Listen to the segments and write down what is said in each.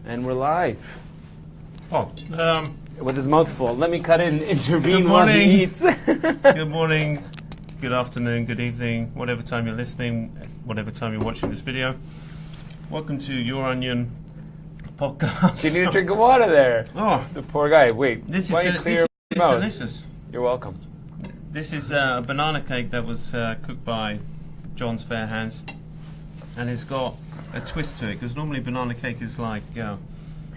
And we're live. Oh, With his mouth full. Let me cut in, intervene Good while he morning. eats. good morning, good afternoon, good evening, whatever time you're listening, whatever time you're watching this video. Welcome to Your Onion podcast. You need a drink of water there. Oh, The poor guy. Wait, this is, why don't you clear this your is mouth? delicious. You're welcome. This is a banana cake that was cooked by John's fair hands, and it's got a twist to it because normally banana cake is like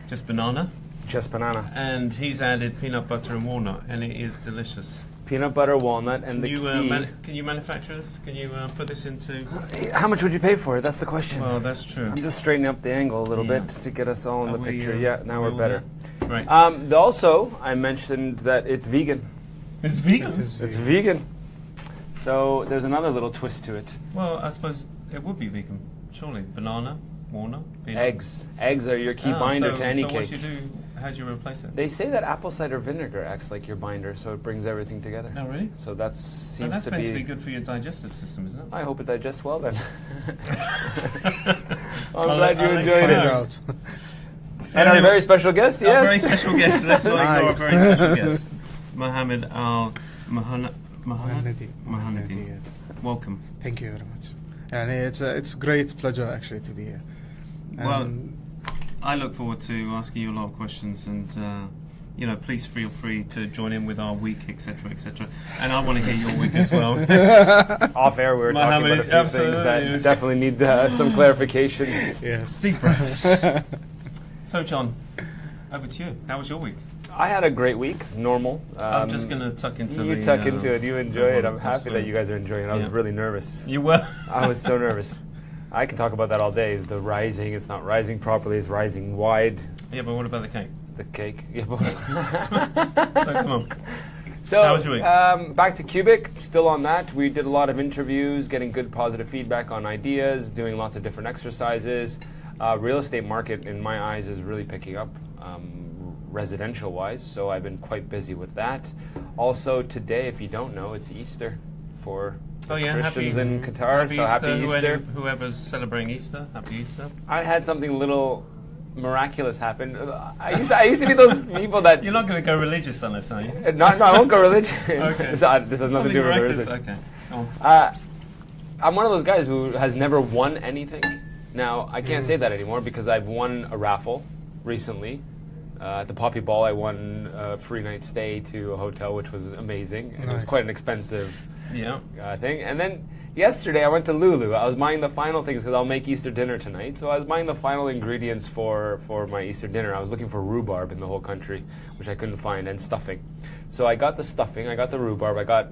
just banana, Just banana. and he's added peanut butter and walnut, and it is delicious. Peanut butter, walnut, and Can the you key. can you manufacture this? Can you put this into? How much would you pay for it? That's the question. Well, that's true. I'm just straightening up the angle a little Yeah. bit to get us all in Are the we, picture. Yeah, now we're all better. there? Right. Also, I mentioned that it's vegan. It's vegan. It's vegan. So there's another little twist to it. Well, I suppose it would be vegan. Surely, banana, walnut, peanut. Eggs. Eggs are your key binder to any so cake. what you do? How do you replace it? They say that apple cider vinegar acts like your binder, so it brings everything together. Oh, really? So that So seems that's to meant be. to be good for your digestive system, isn't it? I hope it digests well then. I'm I'll glad you let enjoyed find it. out. So And our anyway, very special guest, our yes. very special guest. Let's not Hi. ignore our very special guest, Mohammed Al-muhanadi. Mohammed, yes. Welcome. Thank you very much. And it's a great pleasure actually to be here. Well, I look forward to asking you a lot of questions, and please feel free to join in with our week, etc., etc. And I want to hear your week as well. Off air, we were talking Mohammed about a is few absolutely- things that yes. definitely need some clarifications. yes. Deep breaths. So, John, over to you. How was your week? I had a great week, normal. I'm just going to tuck into You the... tuck into it, you enjoy it. I'm happy absolutely. that you guys are enjoying it. I was Yeah. really nervous. You were? I was so nervous. I can talk about that all day. The rising, it's not rising properly, it's rising wide. Yeah, but what about the cake? The cake. Yeah, So, come on. So, How was your week? back to Cubic, still on that. We did a lot of interviews, getting good positive feedback on ideas, doing lots of different exercises. Real estate market, in my eyes, is really picking up, residential-wise, so I've been quite busy with that. Also, today, if you don't know, it's Easter for Oh, yeah, Christians in Qatar, so happy Easter. Whoever's celebrating Easter, happy Easter. I had something little miraculous happen. I used to be those people that... You're not going to go religious on us, are you? No, I won't go religious. Okay. This has nothing to Something do with miraculous. religion. Okay. Go on. I'm one of those guys who has never won anything. Now, I can't say that anymore because I've won a raffle recently. At the Poppy Ball, I won a free night stay to a hotel, which was amazing. And it was Nice. quite an expensive Yeah. thing. And then yesterday, I went to Lulu. I was buying the final things because I'll make Easter dinner tonight. So I was buying the final ingredients for my Easter dinner. I was looking for rhubarb in the whole country, which I couldn't find, and stuffing. So I got the stuffing, I got the rhubarb, I got...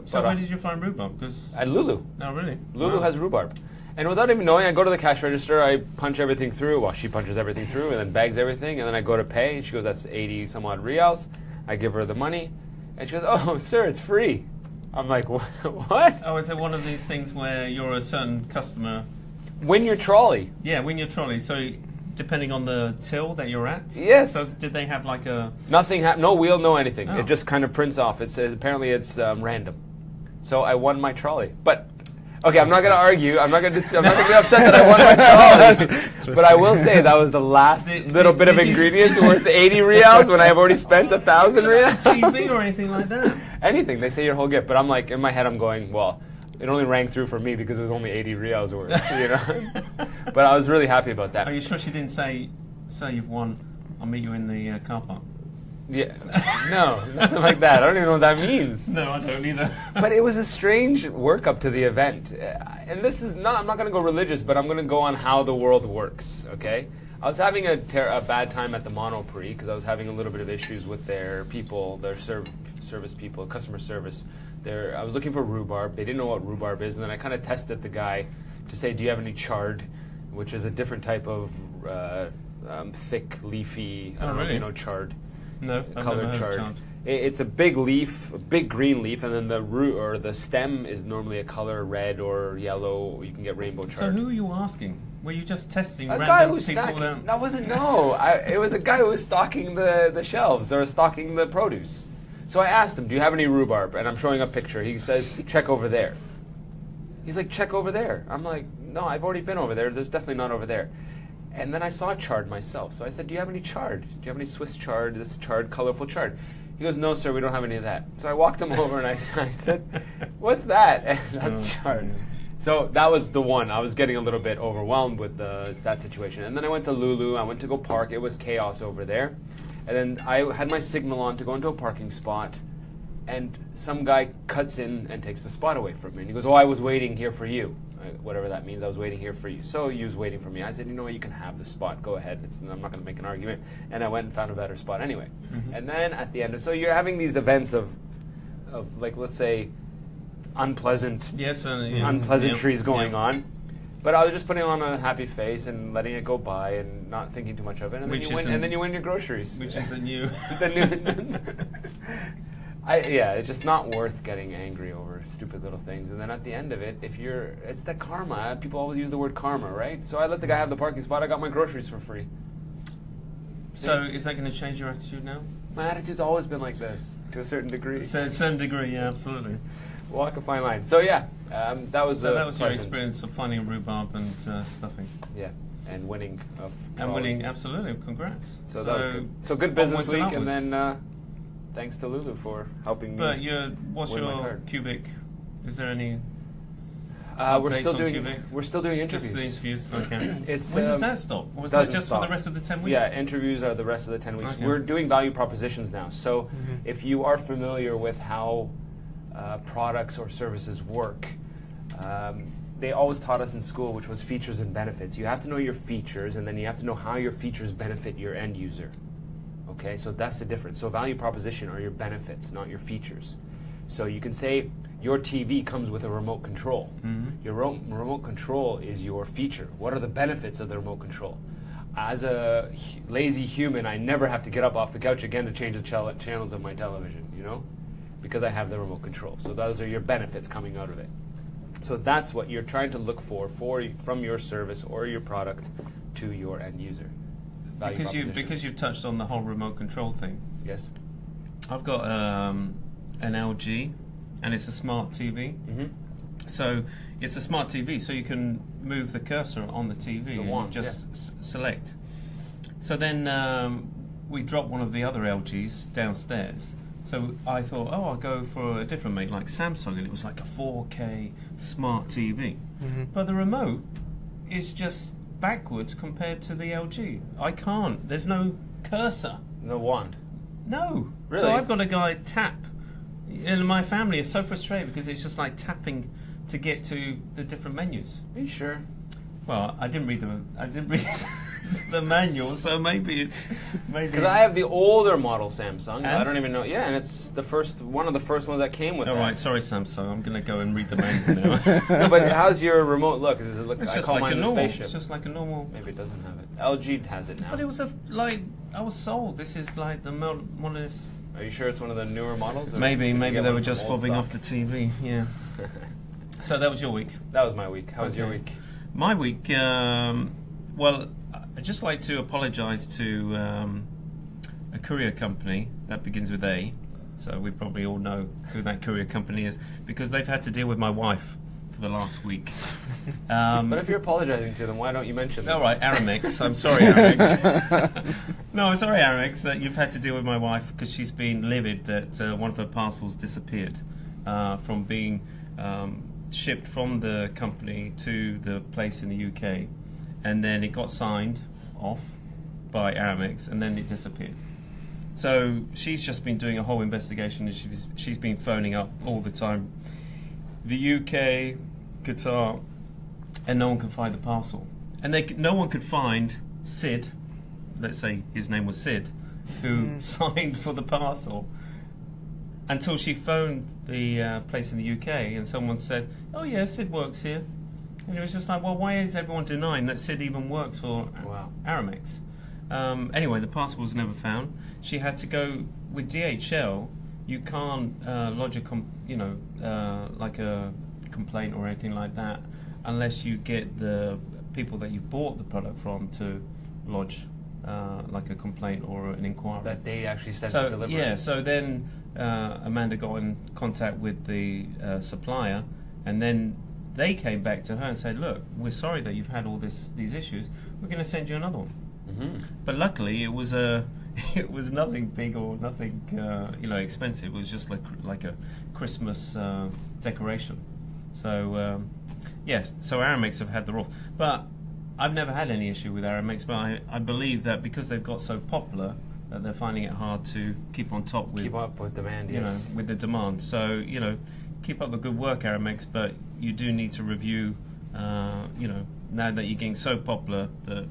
So where did you find rhubarb? Because At Lulu. oh, really? Lulu Wow. has rhubarb. And without even knowing, I go to the cash register, I punch everything through. Well, she punches everything through and then bags everything. And then I go to pay. And she goes, that's 80 some odd reals. I give her the money. And she goes, oh, sir, it's free. I'm like, what? Oh, is it one of these things where you're a certain customer? Win your trolley. Yeah, win your trolley. So depending on the till that you're at? Yes. So did they have like a... Nothing, no wheel, no anything. Oh. It just kind of prints off. Apparently it's random. So I won my trolley. But, okay, I'm not going to argue. I'm not going to be upset that I won my trolley. But I will say that was the last little bit of did you- ingredients worth 80 reals when I have already spent 1,000 reals. TV or anything like that? Anything. They say your whole gift. But I'm like, in my head, I'm going, well, it only rang through for me because it was only 80 reals worth, you know? But I was really happy about that. Are you sure she didn't say, you've won, I'll meet you in the car park? Yeah. No, nothing like that. I don't even know what that means. No, I don't either. But it was a strange work up to the event. And this is not, I'm not going to go religious, but I'm going to go on how the world works, okay? I was having a bad time at the Monoprix because I was having a little bit of issues with their people, their service people, customer service. I was looking for rhubarb. They didn't know what rhubarb is. And then I kind of tested the guy to say, do you have any chard, which is a different type of thick, leafy, I don't know if you know chard. No, I've Colored never heard of chard. chard. It's a big leaf, a big green leaf, and then the root or the stem is normally a color red or yellow. You can get rainbow chard. So who are you asking? Were you just testing A random guy who's people? stocking. That wasn't it was a guy who was stocking the shelves or stocking the produce. So I asked him, "Do you have any rhubarb?" And I'm showing a picture. He says, "Check over there." He's like, "Check over there." I'm like, "No, I've already been over there. There's definitely not over there." And then I saw chard myself. So I said, do you have any chard? Do you have any Swiss chard, this chard, colorful chard? He goes, no, sir, we don't have any of that. So I walked him over and I said, what's that? And that's chard. Dear. So that was the one. I was getting a little bit overwhelmed with that situation. And then I went to Lulu. I went to go park. It was chaos over there. And then I had my signal on to go into a parking spot. And some guy cuts in and takes the spot away from me. And he goes, oh, I was waiting here for you. Whatever that means, I was waiting here for you. So he was waiting for me. I said, you know what, you can have the spot. Go ahead. I'm not going to make an argument. And I went and found a better spot anyway. Mm-hmm. And then at the end, so you're having these events of like, let's say, unpleasantries going on. But I was just putting on a happy face and letting it go by and not thinking too much of it. And then you win your groceries. Which is a new... it's just not worth getting angry over stupid little things. And then at the end of it, it's that karma. People always use the word karma, right? So I let the guy have the parking spot. I got my groceries for free. So is that going to change your attitude now? My attitude's always been like this, to a certain degree. To a certain degree, yeah, absolutely. Walk a fine line. So yeah, that was your experience of finding rhubarb and stuffing. Yeah, and winning. Absolutely. Congrats. So that was good. So good business week, and then thanks to Lulu for helping me. But what's your cubic? Is there any? We're still doing interviews. Just the interviews. Okay. When does that stop? Or is that just for the rest of the 10 weeks? Yeah, interviews are the rest of the 10 weeks. Okay. We're doing value propositions now. So if you are familiar with how products or services work, they always taught us in school, which was features and benefits. You have to know your features, and then you have to know how your features benefit your end user. Okay, so that's the difference. So value proposition are your benefits, not your features. So you can say your TV comes with a remote control. Mm-hmm. Your remote control is your feature. What are the benefits of the remote control? As a lazy human, I never have to get up off the couch again to change the channels of my television, because I have the remote control. So those are your benefits coming out of it. So that's what you're trying to look for from your service or your product to your end user. Because you've touched on the whole remote control thing. Yes. I've got an LG, and it's a smart TV. Mm-hmm. So it's a smart TV, so you can move the cursor on the TV and just select. So then we dropped one of the other LGs downstairs. So I thought, I'll go for a different make, like Samsung, and it was like a 4K smart TV. Mm-hmm. But the remote is just backwards compared to the LG. I can't. There's no cursor. No wand. No. Really? So I've got a guy tap. And my family is so frustrated because it's just like tapping to get to the different menus. Are you sure? Well, I didn't read the manual, so maybe. Because I have the older model Samsung. And I don't even know. Yeah, and it's one of the first ones that came with that. All right, sorry Samsung. I'm going to go and read the manual now. No, but how's your remote look? Does it look? It's I just call like mine a the normal. spaceship. It's just like a normal. Maybe it doesn't have it. LG has it now. But it was I was sold. This is like the one of this. Are you sure it's one of the newer models? Maybe they were just fobbing off the TV. Yeah. So that was your week. That was my week. How was your week? My week. Well, I'd just like to apologise to a courier company that begins with A. So we probably all know who that courier company is because they've had to deal with my wife for the last week. But if you're apologising to them, why don't you mention them? All right, Aramex. I'm sorry, Aramex. No, I'm sorry, Aramex, that you've had to deal with my wife because she's been livid that one of her parcels disappeared from being shipped from the company to the place in the UK, and then it got signed off by Aramex, and then it disappeared. So she's just been doing a whole investigation, and she's been phoning up all the time the UK, Qatar, and no one could find the parcel. And no one could find Sid, let's say his name was Sid, who signed for the parcel, until she phoned the place in the UK, and someone said, oh yeah, Sid works here. And it was just like, well, why is everyone denying that Sid even works for Aramex? Anyway, the parcel was never found. She had to go with DHL. You can't lodge like a complaint or anything like that unless you get the people that you bought the product from to lodge like a complaint or an inquiry. That they actually sent the delivery. Yeah, so then Amanda got in contact with the supplier, and then they came back to her and said, "Look, we're sorry that you've had all these issues. We're going to send you another one." But luckily, it was it was nothing big or nothing expensive. It was just like a Christmas decoration. So yes, so Aramex have had the raw, but I've never had any issue with Aramex. But I believe that because they've got so popular, that they're finding it hard to keep on top with demand. Yes, with the demand. So keep up the good work, Aramex. But you do need to review. Now that you're getting so popular that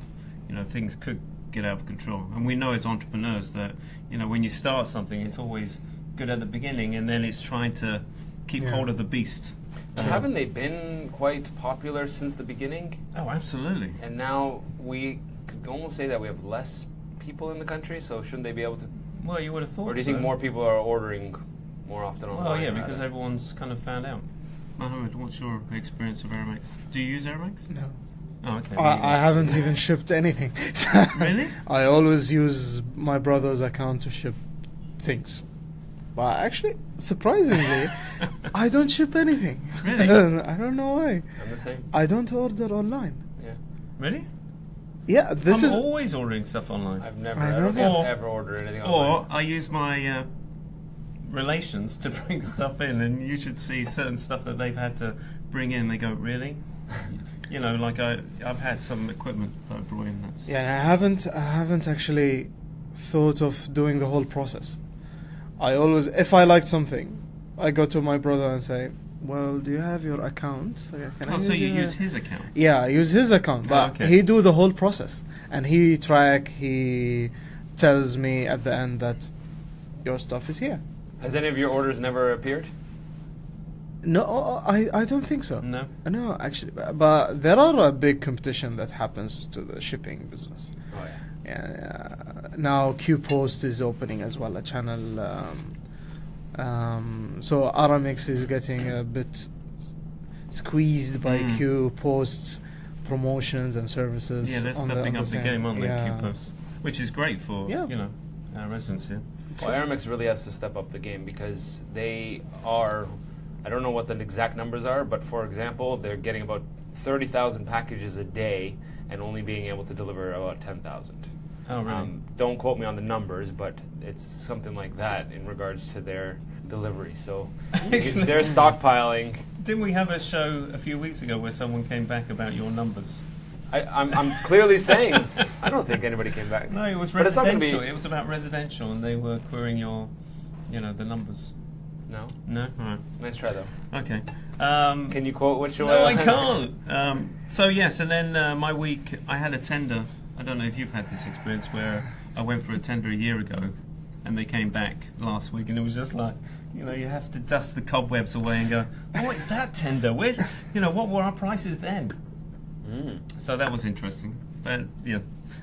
things could get out of control. And we know as entrepreneurs that when you start something, it's always good at the beginning, and then it's trying to keep hold of the beast. But haven't they been quite popular since the beginning? Oh, absolutely. And now we could almost say that we have less people in the country, so shouldn't they be able to? Well, you would have thought. Or do you think more people are ordering more often online? Well, yeah, because everyone's kind of found out. Mohammed, what's your experience of Aramex? Do you use Aramex? No. Oh, okay. I haven't even shipped anything. Really? I always use my brother's account to ship things. But actually, surprisingly, I don't ship anything. Really? I don't know why. I'm the same. I don't order online. Yeah. Really? Yeah, I'm always ordering stuff online. I've never ordered anything online. Or I use my relations to bring stuff in, and you should see certain stuff that they've had to bring in. They go, really? Like I've had some equipment that I brought in. I haven't actually thought of doing the whole process. I always, if I like something, I go to my brother and say, "Well, do you have your account? So you use his account? Yeah, I use his account, but he do the whole process, and he tells me at the end that your stuff is here." Has any of your orders never appeared? No, I don't think so. No, actually, but there are a big competition that happens to the shipping business. Oh yeah. Yeah. Now Q Post is opening as well a channel. So Aramex is getting a bit squeezed by Q Post's promotions and services. Yeah, they're stepping up the game on the Q Post, which is great for our residents here. Well, Aramex really has to step up the game because they are. I don't know what the exact numbers are, but for example, they're getting about 30,000 packages a day and only being able to deliver about 10,000. Oh, really? Don't quote me on the numbers, but it's something like that in regards to their delivery. So they're stockpiling. Didn't we have a show a few weeks ago where someone came back about your numbers? I'm clearly saying I don't think anybody came back. No, it was residential. It was about residential, and they were querying your, the numbers. No? No? All right. Nice try, though. Okay. Can you quote which one? No, I can't. So, yes, and then my week, I had a tender. I don't know if you've had this experience where I went for a tender a year ago, and they came back last week, and it was just like, you have to dust the cobwebs away and go, oh, it's that tender. Where, what were our prices then? So that was interesting. But,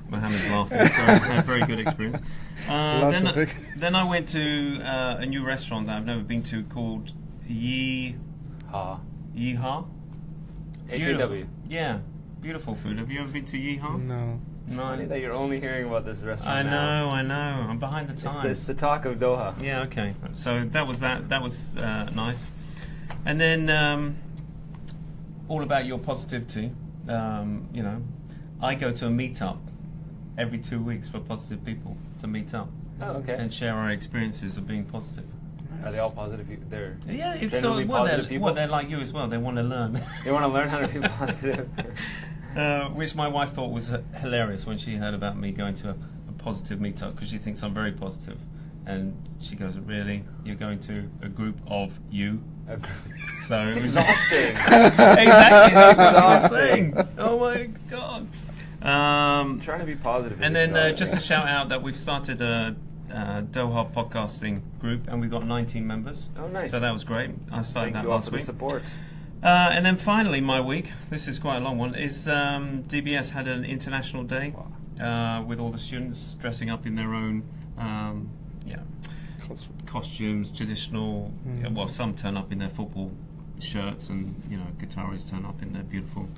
Mohammed's laughing, so it's a very good experience. Then I went to a new restaurant that I've never been to called Yeehaw. Yeehaw? H-A-W. Yeah, beautiful food. Have you ever been to Yeehaw? No. It's funny that you're only hearing about this restaurant now. I know. I'm behind the times. It's the talk of Doha. Yeah, okay. So that was nice. And then all about your positivity. I go to a meetup every 2 weeks for positive people to meet up. Oh, okay. And share our experiences of being positive. Nice. Are they all positive people? They're generally positive people? Well, they're like you as well. They want to learn. They want to learn how to be positive. Which my wife thought was hilarious when she heard about me going to a positive meetup, because she thinks I'm very positive. And she goes, really? You're going to a group of you? So it's exhausting. Exactly, that's what she was saying. Oh my God. Trying to be positive. And then just a shout out that we've started a Doha podcasting group, and we've got 19 members. Oh, nice. So that was great. I started that last week. Thank you all for the support. And then finally, my week, this is quite a long one, is DBS had an international day with all the students dressing up in their own costumes, traditional. Well, some turn up in their football shirts, and guitarists turn up in their beautiful.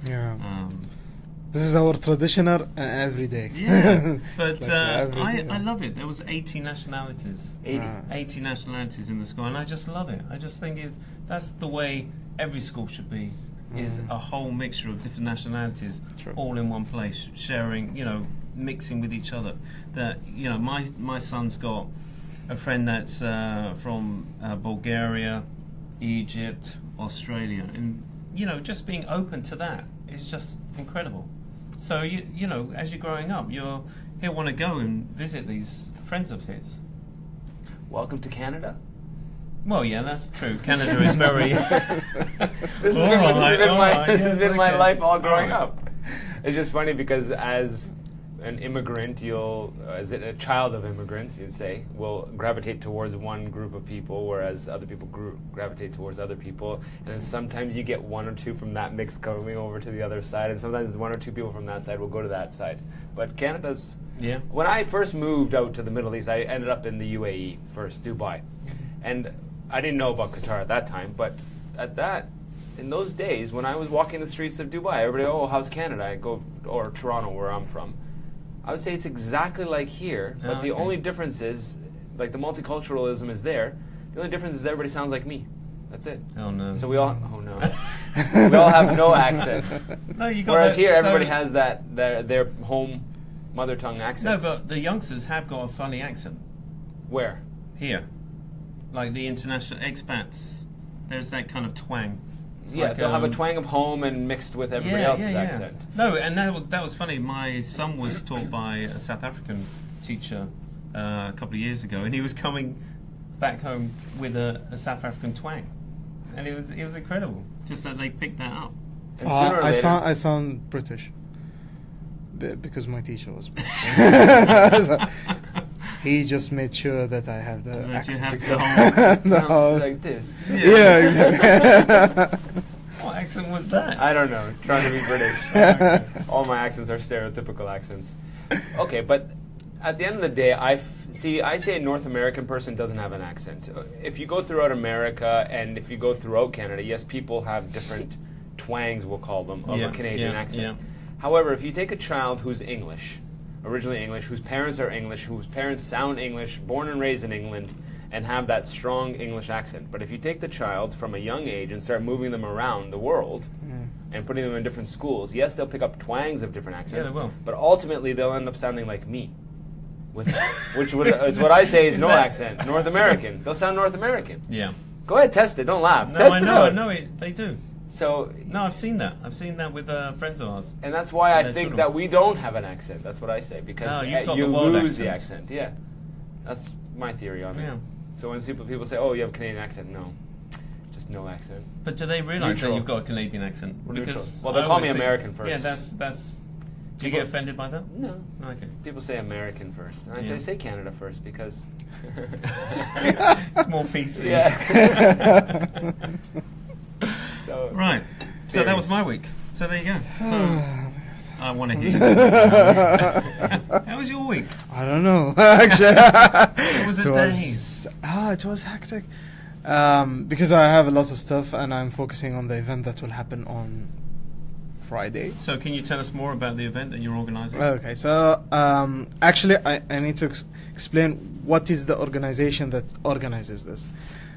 This is our traditional every day. Yeah, but I love it. There was 80 nationalities. 80 nationalities in the school, and I just love it. I just think that's the way every school should be. is a whole mixture of different nationalities, True. all in one place, sharing, mixing with each other. That my son's got a friend that's from Bulgaria, Egypt, Australia, and just being open to that is just incredible. So as you're growing up, he'll want to go and visit these friends of his. Welcome to Canada. Well, yeah, that's true. Canada is very. This has been my life all growing up. It's just funny because as an immigrant, as a child of immigrants, you'd say, will gravitate towards one group of people, whereas other people gravitate towards other people. And then sometimes you get one or two from that mix coming over to the other side, and sometimes one or two people from that side will go to that side. But Canada's... Yeah. When I first moved out to the Middle East, I ended up in the UAE first, Dubai. And I didn't know about Qatar at that time, but in those days, when I was walking the streets of Dubai, everybody, how's Canada? I go, or Toronto, where I'm from. I would say it's exactly like here, but the only difference is, like the multiculturalism is there. The only difference is everybody sounds like me. That's it. Oh no. So we all have no accents. No, you got. Whereas here, everybody has their home mother tongue accent. No, but the youngsters have got a funny accent. Where? Here, like the international expats, there's that kind of twang. It's Yeah, like, they'll have a twang of home and mixed with everybody else's accent. No, and that was funny. My son was taught by a South African teacher a couple of years ago, and he was coming back home with a South African twang, and it was incredible. Just that they picked that up. And sooner or later, I sound British because my teacher was British. So he just made sure that I have the accent. sounds like this. Yeah, exactly. What accent was that? I don't know. Trying to be British. All my accents are stereotypical accents. Okay, but at the end of the day, I say a North American person doesn't have an accent. If you go throughout America and if you go throughout Canada, yes, people have different twangs, we'll call them, of a Canadian accent. Yeah. However, if you take a child who's English, originally English, whose parents are English, whose parents sound English, born and raised in England, and have that strong English accent. But if you take the child from a young age and start moving them around the world and putting them in different schools, yes, they'll pick up twangs of different accents, they will. but ultimately they'll end up sounding like me, which is what I say is no accent, North American. They'll sound North American. Yeah. Go ahead, test it. Don't laugh. No, Test I it know. out. No, they do. So, No, I've seen that. I've seen that with friends of ours. and that's why I Their think children. that we don't have an accent. That's what I say, because No, you've got you the world lose the accent. accent. Yeah, that's my theory on Yeah. it. So when people say, "Oh, you have a Canadian accent," no, just no accent. But do they realise that Neutral. you've got a Canadian accent? Neutral. Well, they'll call me always think- American first. Yeah, that's. Do you People- get offended by that? No, Okay. people say American first, and I Yeah. say Canada first because It's more PC. yeah. So Right. So that was Theories. my week. So there you go. So I want to hear. How was your week? I don't know. Actually, What was the it was hectic. Because I have a lot of stuff, and I'm focusing on the event that will happen on Friday. So can you tell us more about the event that you're organising? Okay, so actually, I need to explain what is the organization that organizes this.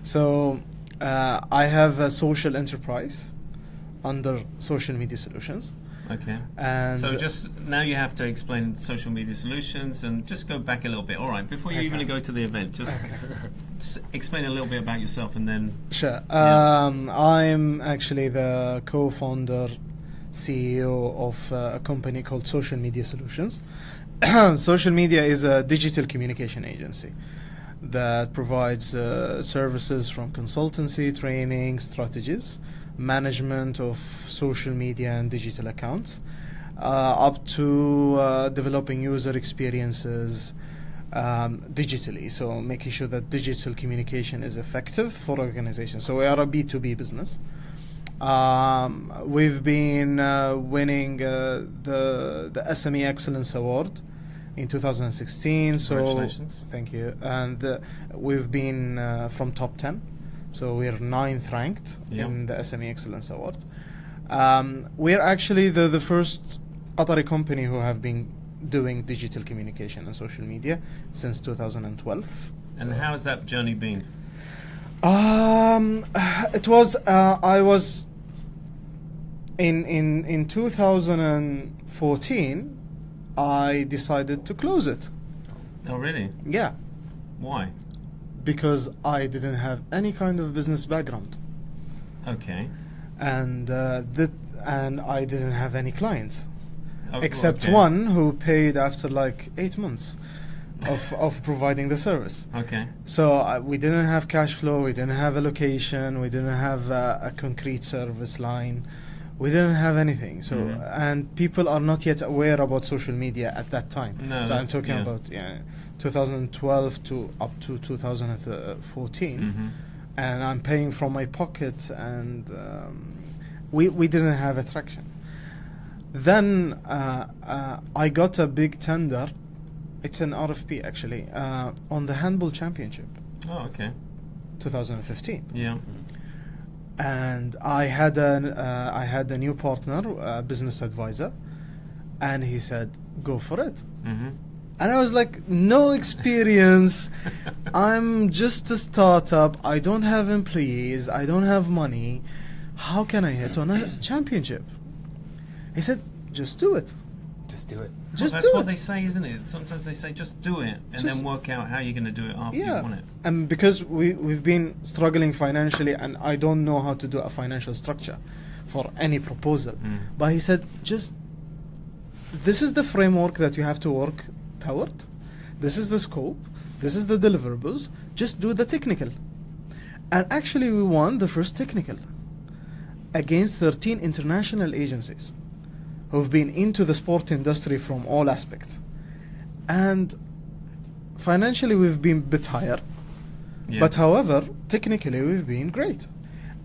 So I have a social enterprise under Social Media Solutions. Okay. And So just now you have to explain social media solutions and just go back a little bit. All right, before you even go to the event, just explain a little bit about yourself and then. Sure. Yeah. I'm actually the co-founder, CEO of a company called Social Media Solutions. Social Media is a digital communication agency that provides services from consultancy, training, strategies, management of social media and digital accounts, up to developing user experiences digitally. So making sure that digital communication is effective for organizations. So we are a B2B business. We've been winning the SME Excellence Award in 2016. Congratulations. So thank you. And we've been from top 10. So we're 9th ranked in the SME Excellence Award. We're actually the first Qatari company who have been doing digital communication and social media since 2012. And how has that journey been? It was I was in 2014, I decided to close it. Oh, really? Yeah, Why? because I didn't have any kind of business background, Okay. and and I didn't have any clients Oh, except okay. one who paid after like 8 months of providing the service. Okay. So we didn't have cash flow, we didn't have a location, we didn't have a concrete service line, we didn't have anything. So and people are not yet aware about social media at that time. No, So I'm that's- talking yeah. about 2012 to up to 2014, and I'm paying from my pocket, and we didn't have attraction. Then I got a big tender. It's an RFP actually on the handball championship, Oh, okay. 2015, Yeah. and I had a new partner, a business advisor, and he said, "Go for it." Mm-hmm. And I was like, "No experience. I'm just a startup. I don't have employees. I don't have money. How can I hit on a championship?" He said, "Just do it. Just do it. Just that's do what it." they say, isn't it? Sometimes they say just do it and Just- then work out how you're going to do it after you Yeah, want it. and because we've been struggling financially, and I don't know how to do a financial structure for any proposal. But he said, "Just this is the framework that you have to work toward. This is the scope. This is the deliverables. Just do the technical." And actually, we won the first technical against 13 international agencies who've been into the sport industry from all aspects. And financially, we've been a bit higher. Yeah. But however, technically, we've been great.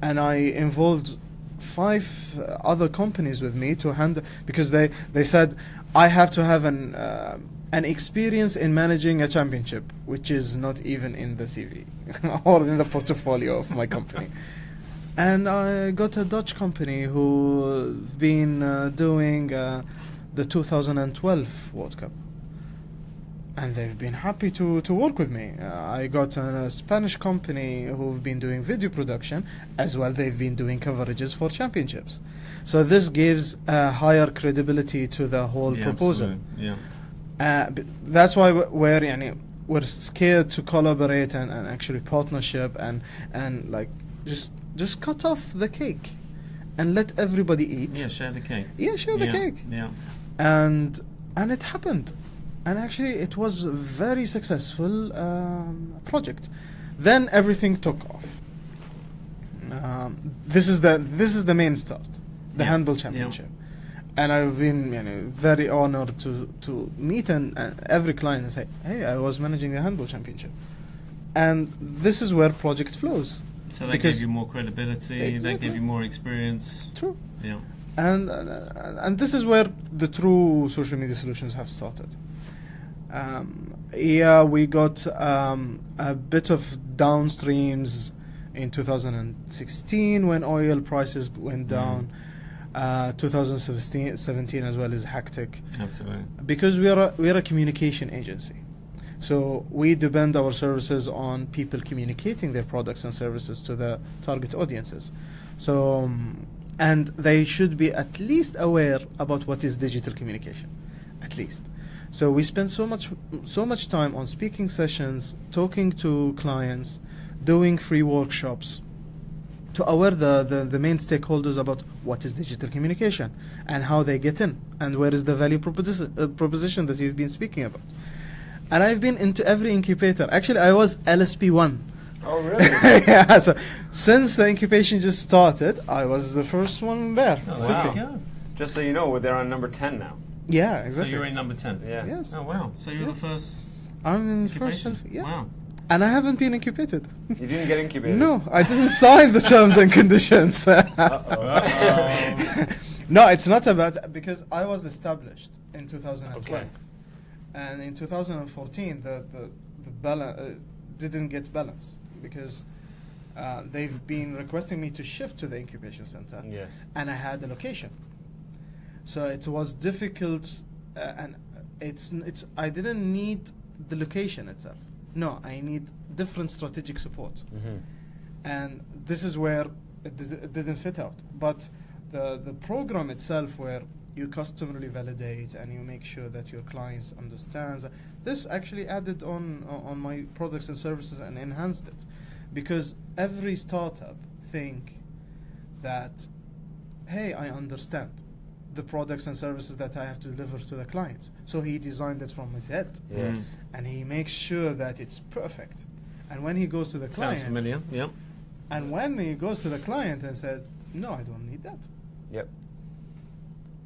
And I involved 5 other companies with me to handle, because they said, I have to have an experience in managing a championship, which is not even in the CV or in the portfolio of my company. And I got a Dutch company who been doing the 2012 World Cup. And they've been happy to work with me. I got a Spanish company who've been doing video production as well. They've been doing coverages for championships. So this gives higher credibility to the whole Yeah, absolutely. absolutely. Yeah. That's why we're scared to collaborate and actually partnership and like just cut off the cake and let everybody eat. Yeah, share the cake. Yeah, share the cake. Yeah. And it happened, and actually it was a very successful project. Then everything took off. This is the main start, the Yeah. handball championship. And I've been very honored to meet and every client and say, "Hey, I was managing the handball championship." And this is where project flows. So they Because- gave you more credibility, they Exactly. gave you more experience. True. Yeah. And this is where the true social media solutions have started. We got a bit of downstreams in 2016 when oil prices went down. 2017 as well is hectic Absolutely. because we are a communication agency. So we depend our services on people communicating their products and services to the target audiences. So and they should be at least aware about what is digital communication, at least. So we spend so much time on speaking sessions, talking to clients, doing free workshops to aware the main stakeholders about what is digital communication and how they get in and where is the value proposition that you've been speaking about. And I've been into every incubator. Actually, I was LSP1. Oh, really? Yeah, so since the incubation just started, I was the first one there, Oh, sitting. wow. Just so you know, they're on number 10 now. Yeah, So exactly. you're in number 10? Yeah. Yes. Oh, wow. So you're Yeah. the first I'm in first incubation? self, yeah. Wow. And I haven't been incubated. You didn't get incubated? No, I didn't sign the terms and conditions. Uh-oh. No, it's not about, because I was established in 2012. Okay. And in 2014, the balance didn't get balanced because they've been requesting me to shift to the incubation center. Yes. And I had a location. So it was difficult, and I didn't need the location itself. No, I need different strategic support. Mm-hmm. And this is where it didn't fit out. But the program itself, where you customarily validate and you make sure that your clients understands. This actually added on my products and services and enhanced it, because every startup think that, hey, I understand the products and services that I have to deliver to the client. So he designed it from his head. Yes. And he makes sure that it's perfect. And when he goes to the client, Sounds familiar. Yep. and when he goes to the client and said, no, I don't need that. Yep.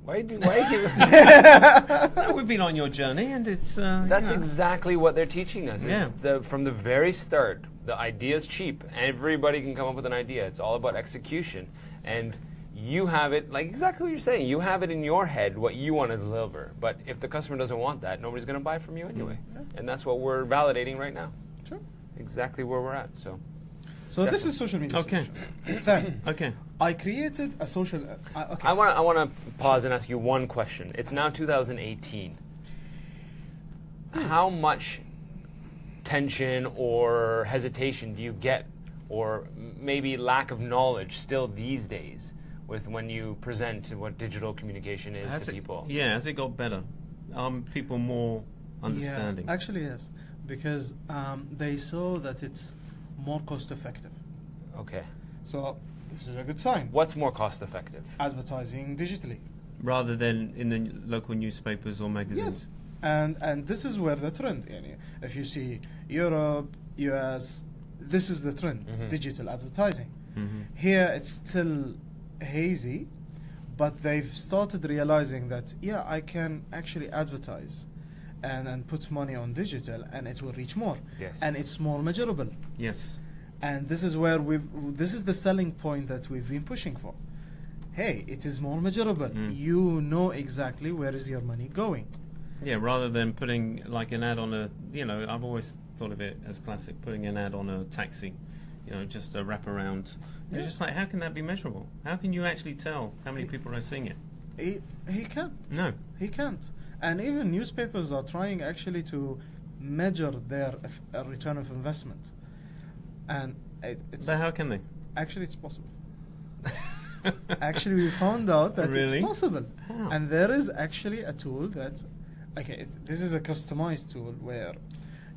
Why do you No, we've been on your journey, and it's That's you know. exactly what they're teaching us. is Yeah. From the very start, the idea is cheap. Everybody can come up with an idea. It's all about execution. And you have it, like exactly what you're saying, you have it in your head what you want to deliver. But if the customer doesn't want that, nobody's going to buy from you anyway. And that's what we're validating right now. Sure. Exactly where we're at. So So this is social media Okay. solutions. Then Okay. I created a social. Okay. I want to pause and ask you one question. It's now 2018. How much tension or hesitation do you get, or maybe lack of knowledge still these days, with when you present what digital communication is Has to it, people? yeah, has it got better? People more understanding? Yeah, actually, yes, because they saw that it's more cost effective. Okay. So this is a good sign. What's more cost effective? Advertising digitally. Rather than in the local newspapers or magazines? Yes. And this is where the trend. Yani, if you see Europe, US, this is the trend. Mhm. Digital advertising. Mm-hmm. Here it's still hazy, but they've started realizing that I can actually advertise and put money on digital, and it will reach more. Yes. And it's more measurable. Yes. And this is where this is the selling point that we've been pushing for. Hey, it is more measurable. Mm. You know exactly where is your money going. Yeah, rather than putting like an ad on a, I've always thought of it as classic, putting an ad on a taxi, just a wraparound. Yeah. It's just like, how can that be measurable? How can you actually tell how many people are seeing it? He can't. No. He can't. And even newspapers are trying actually to measure their return of investment. And it's So how can they? actually it's possible. Actually, we found out that Really? it's possible. How? And there is actually a tool that, this is a customized tool where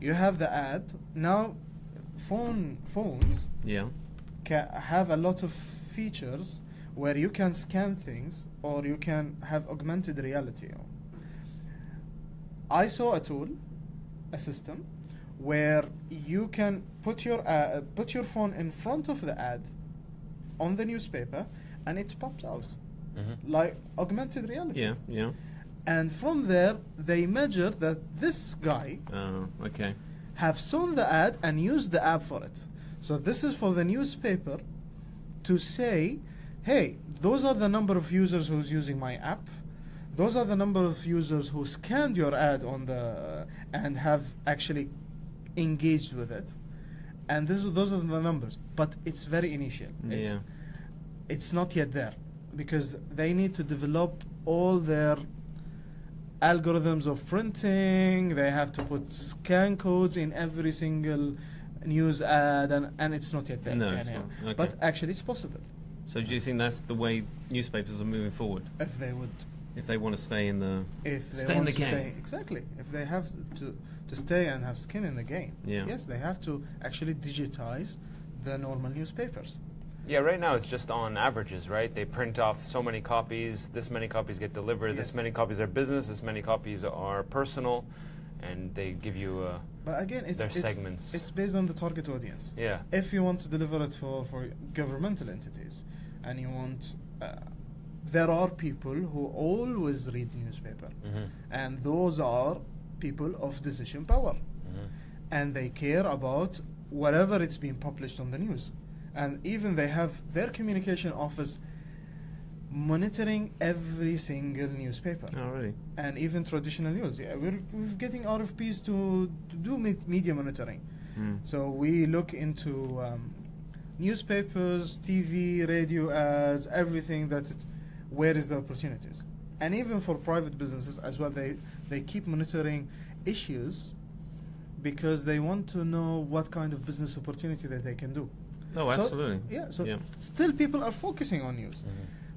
you have the ad. Now, phones Yeah. have a lot of features where you can scan things or you can have augmented reality. I saw a tool, a system, where you can put your phone in front of the ad on the newspaper, and it pops out like augmented reality. Yeah. Yeah. And from there, they measure that this guy Oh, okay. have seen the ad and used the app for it. So this is for the newspaper to say, hey, those are the number of users who's using my app. Those are the number of users who scanned your ad on the and have actually engaged with it. And those are the numbers. But it's very initial. Yeah. It's not yet there, because they need to develop all their algorithms of printing. They have to put scan codes in every single news ad, and it's not yet there. No, it's not. Okay. But actually, it's possible So do you think that's the way newspapers are moving forward? if they would. If they want to stay in the... If they Stay in want the to game. stay, exactly. If they have to stay and have skin in the game, Yeah. yes, they have to actually digitize the normal newspapers. Yeah, right now it's just on averages, right? They print off so many copies, this many copies get delivered, Yes. this many copies are business, this many copies are personal, and they give you But again, their segments. It's based on the target audience. Yeah. If you want to deliver it for governmental entities, and you want, there are people who always read newspaper, and those are people of decision power, and they care about whatever it's being published on the news, and even they have their communication office monitoring every single newspaper. Oh, really? And even traditional news. Yeah, we're getting RFPs to do media monitoring. Mm. So we look into newspapers, TV, radio ads, everything where is the opportunities. And even for private businesses as well, they keep monitoring issues because they want to know what kind of business opportunity that they can do. Oh, absolutely. So Yeah. still people are focusing on news.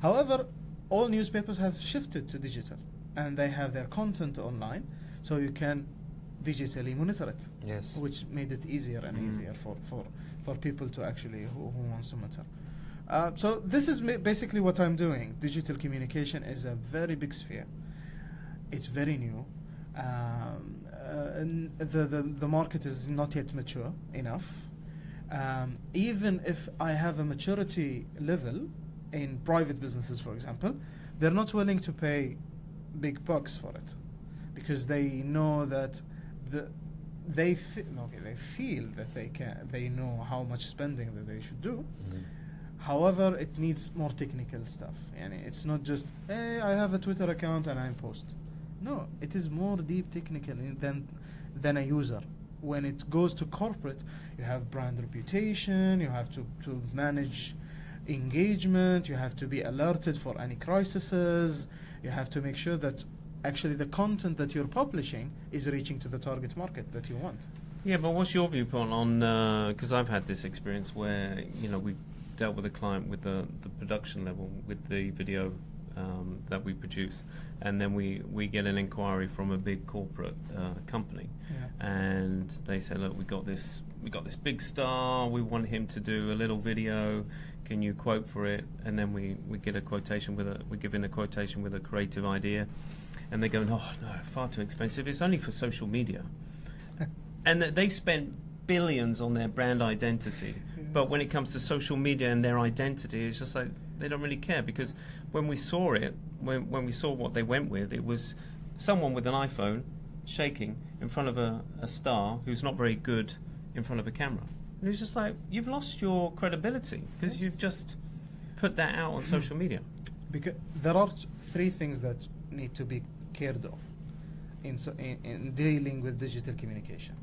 However, all newspapers have shifted to digital, and they have their content online, so you can digitally monitor it. Yes. Which made it easier and easier for people to actually who wants to monitor. So this is basically what I'm doing. Digital communication is a very big sphere. It's very new. And the market is not yet mature enough. Even if I have a maturity level in private businesses, for example, they're not willing to pay big bucks for it because they know that they feel that they know how much spending that they should do. However, it needs more technical stuff. It's not just, hey, I have a Twitter account and I post. No, it is more deep technical than a user. When it goes to corporate, you have brand reputation, you have to manage engagement, you have to be alerted for any crises, you have to make sure that actually the content that you're publishing is reaching to the target market that you want. Yeah, but what's your viewpoint on, because I've had this experience where, we dealt with a client with the production level, with the video that we produce, and then we get an inquiry from a big corporate company, and they say, look, we got this big star, we want him to do a little video, can you quote for it? And then we get a quotation we give in a quotation with a creative idea, and they go, oh no, far too expensive, it's only for social media. And they've spent billions on their brand identity, but when it comes to social media and their identity, it's just like they don't really care, because when we saw it, when we saw what they went with, it was someone with an iPhone shaking in front of a star who's not very good in front of a camera. And it was just like, you've lost your credibility because you've just put that out on social media. Because there are three things that need to be cared of in dealing with digital communication.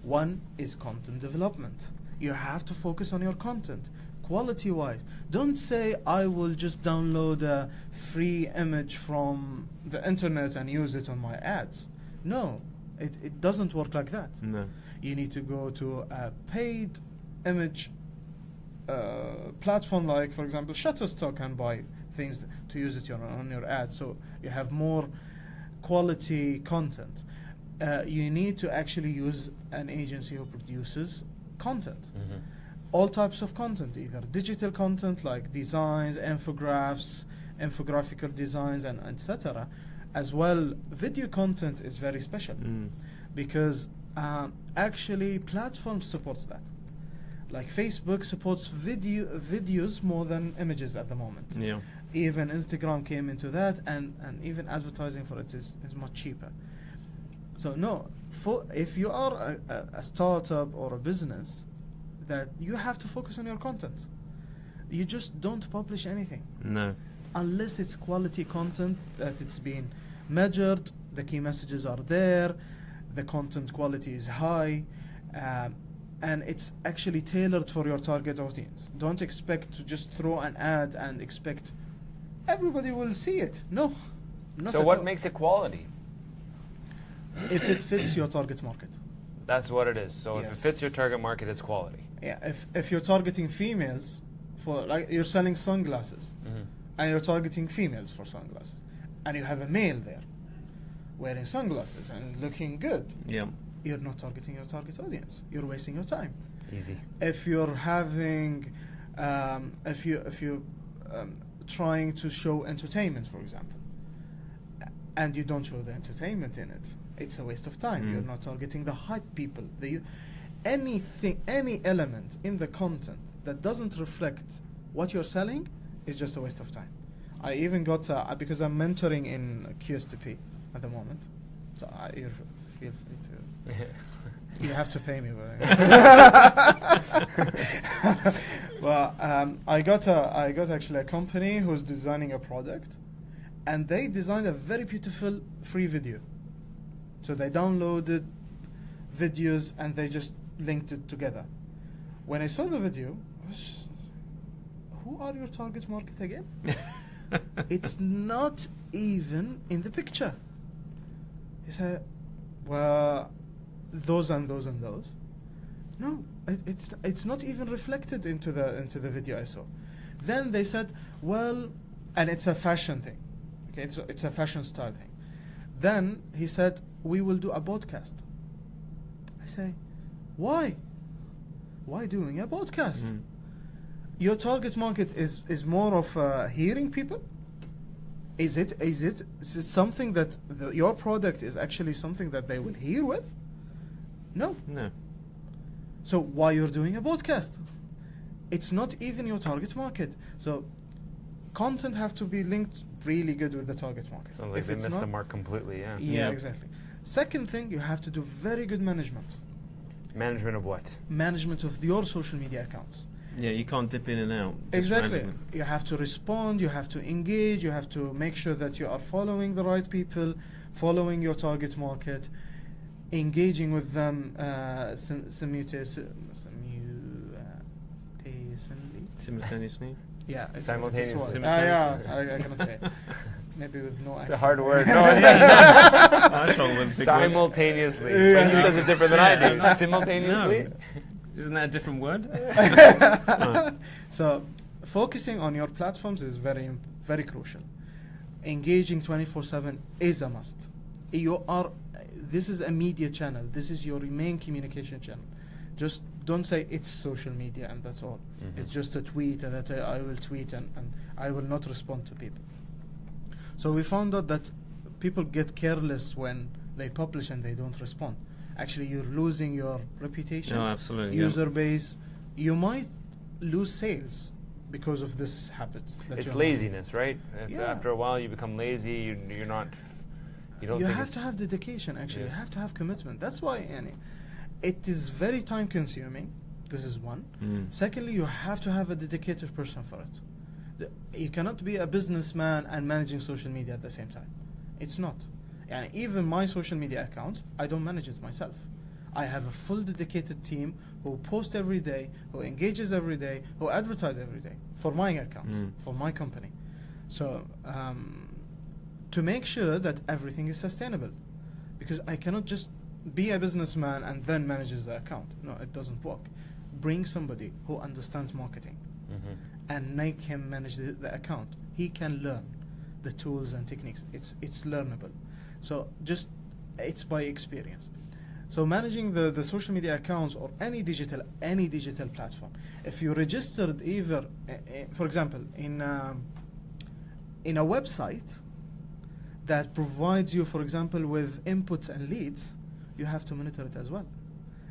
One is content development. You have to focus on your content, quality-wise. Don't say, I will just download a free image from the internet and use it on my ads. No, it doesn't work like that. No. You need to go to a paid image platform like, for example, Shutterstock, and buy things to use it on your ads, so you have more quality content. You need to actually use an agency who produces content. All types of content, either digital content like designs, infographical designs, and etc. As well, video content is very special because actually platforms supports that. Like Facebook supports videos more than images at the moment. Yeah. Even Instagram came into that, and even advertising for it is much cheaper. So no, if you are a startup or a business, that you have to focus on your content. You just don't publish anything. No. Unless it's quality content, that it's been measured, the key messages are there, the content quality is high, and it's actually tailored for your target audience. Don't expect to just throw an ad and expect everybody will see it. No. Not So at what all. makes it quality? If it fits your target market. That's what it is. So if it Yes. fits your target market, it's quality. Yeah, if you're targeting females, for like you're selling sunglasses, and you're targeting females for sunglasses, and you have a male there wearing sunglasses and looking good, Yeah. you're not targeting your target audience. You're wasting your time. Easy. If you're having, if you trying to show entertainment, for example, and you don't show the entertainment in it, it's a waste of time. You're not targeting the hype people. Any element in the content that doesn't reflect what you're selling is just a waste of time. I even got because I'm mentoring in QSTP at the moment, so you feel free to. You have to pay me, but well, I got actually a company who's designing a product, and they designed a very beautiful free video. So they downloaded videos and they just linked it together. When I saw the video, who are your target market again? It's not even in the picture. He said, well, those and those and those. No, it's not even reflected into the video I saw. Then they said, well, And it's a fashion thing. Okay, so it's a fashion style thing. Then he said, we will do a podcast. I say, why? Why doing a podcast? Your target market is more of hearing people? Is it something that your product is actually something that they will hear with? No. So why you're doing a podcast? It's not even your target market. So content have to be linked really good with the target market. Sounds like If they it's missed not- the mark completely, yeah. Yeah, exactly. Second thing, you have to do very good management. Management of what? Management of your social media accounts. Yeah, you can't dip in and out. just Exactly. randomly. You have to respond, you have to engage, you have to make sure that you are following the right people, following your target market, engaging with them simultaneously. Simultaneously. Yeah, it's Simultaneously. this word. Simultaneously. I cannot say it. Maybe with no accent. It's a hard word. No, That's wrong with big words. Simultaneously. Yeah. He says it different than I do. Yeah. Simultaneously? No. Isn't that a different word? So, focusing on your platforms is very crucial. Engaging 24/7 is a must. This is a media channel. This is your main communication channel. Just don't say it's social media and that's all. It's just a tweet and that I will tweet and I will not respond to people. So we found out that people get careless when they publish and they don't respond. Actually, you're losing your reputation, No, absolutely. user base. You might lose sales because of this habit. That It's you're laziness, right? If Yeah. after a while you become lazy, you're not. You don't. You think have it's- to have dedication. Actually, Yes. you have to have commitment. That's why, it is very time consuming. This is one. Secondly, you have to have a dedicated person for it. You cannot be a businessman and managing social media at the same time. It's not. And even my social media accounts, I don't manage it myself. I have a full dedicated team who post every day, who engages every day, who advertise every day for my accounts, for my company. So to make sure that everything is sustainable, because I cannot just be a businessman and then manages the account. No, it doesn't work. Bring somebody who understands marketing and make him manage the account. He can learn the tools and techniques. It's learnable. So just it's by experience. So managing the social media accounts or any digital platform. If you registered either, for example, in a website that provides you, for example, with inputs and leads, you have to monitor it as well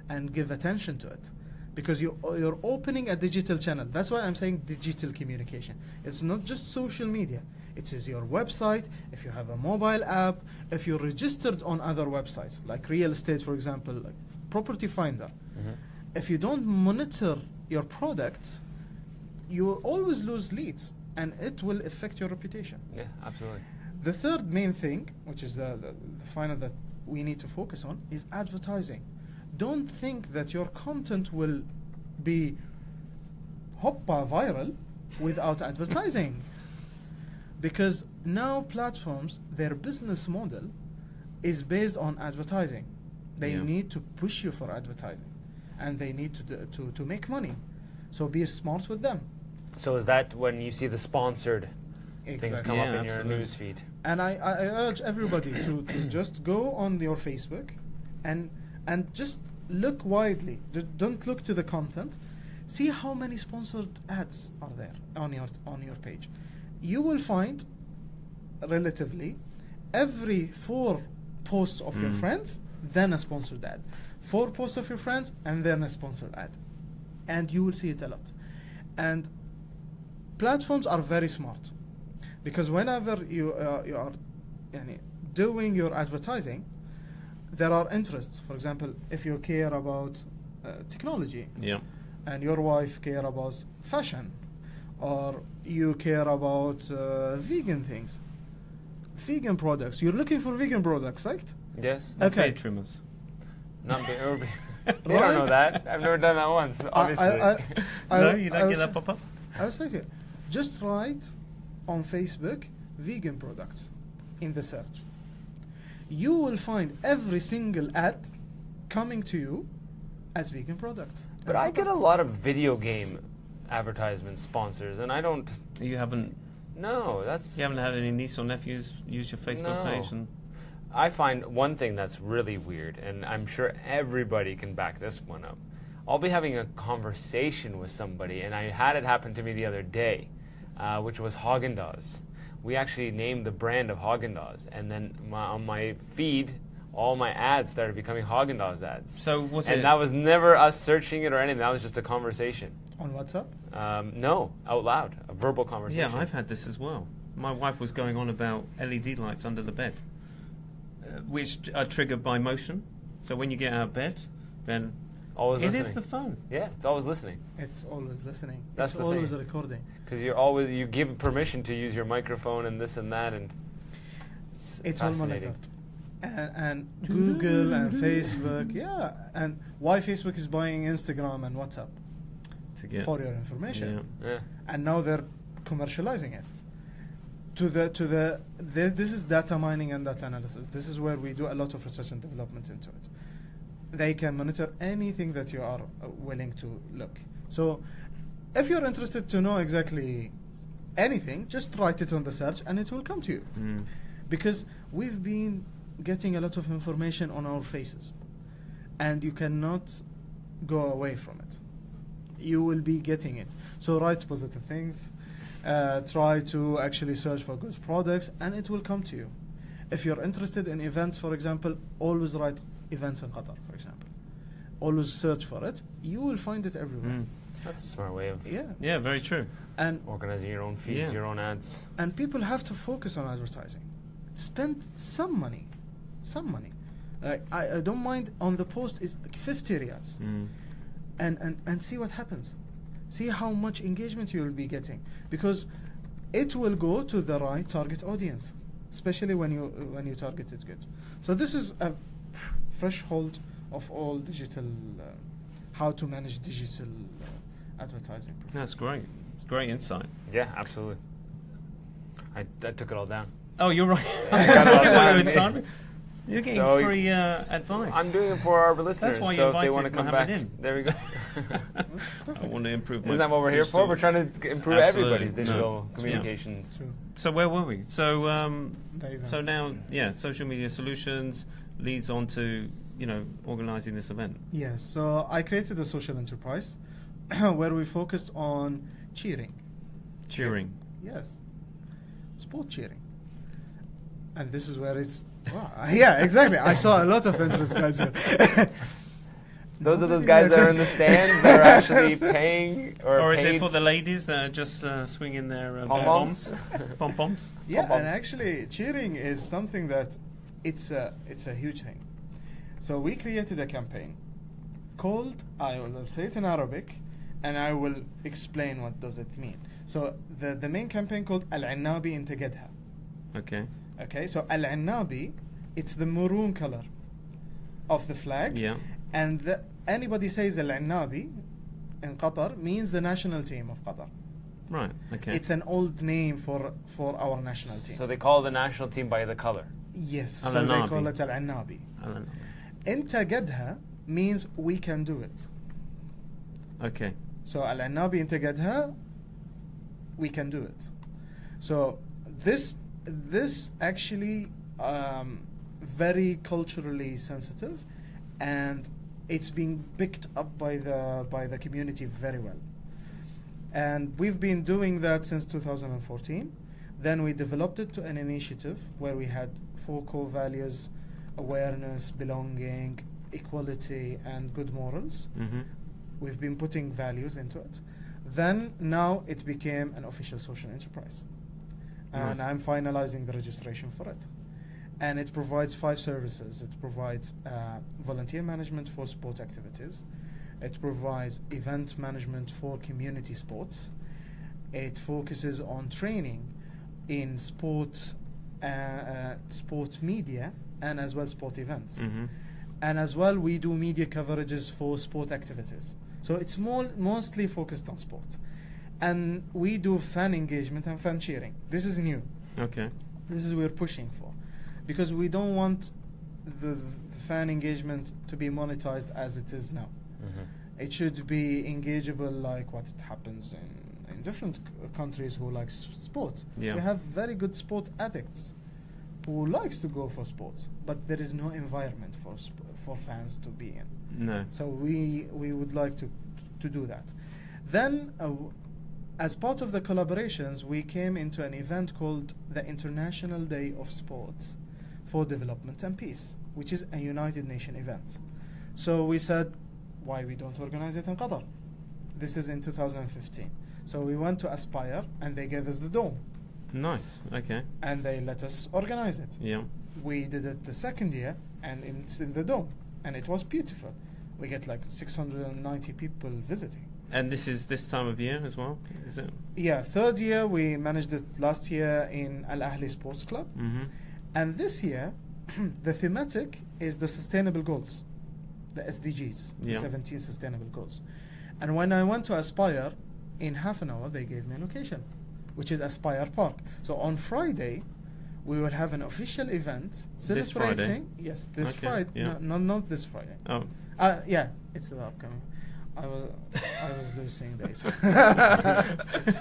and give attention to it. Because you're opening a digital channel. That's why I'm saying digital communication. It's not just social media. It is your website, if you have a mobile app, if you're registered on other websites, like real estate, for example, like Property Finder. If you don't monitor your products, you will always lose leads, and it will affect your reputation. Yeah, absolutely. The third main thing, which is the final that we need to focus on, is advertising. Don't think that your content will be viral without advertising. Because now platforms, their business model is based on advertising. They need to push you for advertising. And they need to make money. So be smart with them. So is that when you see the sponsored things come up in your news feed? And I urge everybody to just go on your Facebook and just look widely. Don't look to the content. See how many sponsored ads are there on your page. You will find, relatively, every 4 posts of your friends, then a sponsored ad. 4 posts of your friends, and then a sponsored ad. And you will see it a lot. And platforms are very smart. Because whenever you are doing your advertising, there are interests. For example, if you care about technology, and your wife care about fashion, or you care about vegan things, vegan products. You're looking for vegan products, right? Yes. Okay. Beard trimmers. Not they don't know that. I've never done that once. Obviously. No, you don't get that pop up? I was saying, just write on Facebook vegan products in the search. You will find every single ad coming to you as vegan products. But I get a lot of video game advertisement sponsors, and I don't. You haven't No, that's... You haven't had any niece or nephews use your Facebook No. page? And I find one thing that's really weird, and I'm sure everybody can back this one up. I'll be having a conversation with somebody, and I had it happen to me the other day, which was Haagen-Dazs. We actually named the brand of Haagen-Dazs, and then on my feed, all my ads started becoming Haagen-Dazs ads. so was it... And that was never us searching it or anything. That was just a conversation. On WhatsApp? No, out loud, a verbal conversation. Yeah, I've had this as well. My wife was going on about LED lights under the bed, which are triggered by motion. So when you get out of bed, then Always it listening. is the phone. Yeah, it's always listening. It's always listening. That's it's the always thing. recording. Because you give permission to use your microphone and this and that, and It's all fascinating. monitored. And Google and Facebook, yeah. And why Facebook is buying Instagram and WhatsApp? To get For your information. Yeah. And now they're commercializing it. This is data mining and data analysis. This is where we do a lot of research and development into it. They can monitor anything that you are willing to look. So if you're interested to know exactly anything, just write it on the search and it will come to you. Because we've been getting a lot of information on our faces, and you cannot go away from it. You will be getting it. So write positive things, try to actually search for good products, and it will come to you. If you're interested in events, for example, always write events in Qatar, for example. Always search for it. You will find it everywhere. That's a smart way of Yeah, very true. And organizing your own feeds, Yeah. your own ads. and people have to focus on advertising. Spend some money. Like I don't mind on the post is like 50 riyals. And see what happens. See how much engagement you will be getting, because it will go to the right target audience, especially when you target it good. So this is a threshold of all digital, how to manage digital advertising. That's great. It's great insight. Yeah, absolutely. I took it all down. Oh, you're right. I got it all While you were down. typing. You're getting So free advice. I'm doing it for our listeners. why you so if they invited want to come Mohammed back, in. there we go. I want to improve my Isn't that what we're here for? digital- We're trying to improve Absolutely. everybody's digital No. communications. True. So where were we? So The event. so now, social media solutions leads on to organizing this event. Yes, so I created a social enterprise where we focused on cheering. Cheering. Yes, sport cheering. And this is where it's... Wow. Yeah, exactly. I saw a lot of interest, guys. Here. Those are those Nobody guys that are actually- in the stands that are actually paying Or is paid it for the ladies that are just swinging their pom-poms? Pom-poms? Yeah, Pom-poms. and actually, cheering is something that it's a huge thing. So we created a campaign called, I will say it in Arabic, and I will explain what does it mean. So the main campaign called Al-muhanadi Inta Gadha. Okay. Okay, so Al-muhanadi, it's the maroon color of the flag. Yeah. And anybody says Al-muhanadi in Qatar means the national team of Qatar. Right. Okay. It's an old name for our national team. So they call the national team by the color. Yes, so Al-muhanadi. they call it Al-muhanadi. I don't know. Inta Gadha means we can do it. Okay. So Al-muhanadi Inta Gadha, we can do it. So this actually very culturally sensitive, and it's being picked up by the community very well. And we've been doing that since 2014. Then we developed it to an initiative where we had 4 core values: awareness, belonging, equality, and good morals. Mm-hmm. We've been putting values into it. Then now it became an official social enterprise. And Nice. I'm finalizing the registration for it. And it provides 5 services. It provides volunteer management for sport activities. It provides event management for community sports. It focuses on training in sports, sport media, and as well sport events. Mm-hmm. And as well, we do media coverages for sport activities. So it's mostly focused on sport. And we do fan engagement and fan cheering. This is new. Okay. This is what we're pushing for. Because we don't want the fan engagement to be monetized as it is now. It should be engageable like what it happens in different countries who likes sports. Yeah. We have very good sport addicts who likes to go for sports, but there is no environment for fans to be in. No. So we would like to do that. Then, as part of the collaborations, we came into an event called the International Day of Sports for Development and Peace, which is a United Nations event. So we said, why we don't organize it in Qatar? This is in 2015. So we went to Aspire, and they gave us the dome. Nice. Okay. And they let us organize it. Yeah. We did it the second year, and it's in the dome, and it was beautiful. We get like 690 people visiting. And this is this time of year as well, is it? Yeah, third year we managed it last year in Al-Ahli Sports Club. Mm-hmm. And this year, the thematic is the sustainable goals, the SDGs, Yeah. the 17 sustainable goals. And when I went to Aspire, in half an hour they gave me a location, which is Aspire Park. So on Friday, we will have an official event This Friday? celebrating. Yes, this Okay, Friday. yeah. No, not this Friday. Oh. Yeah, it's the upcoming. I was losing days.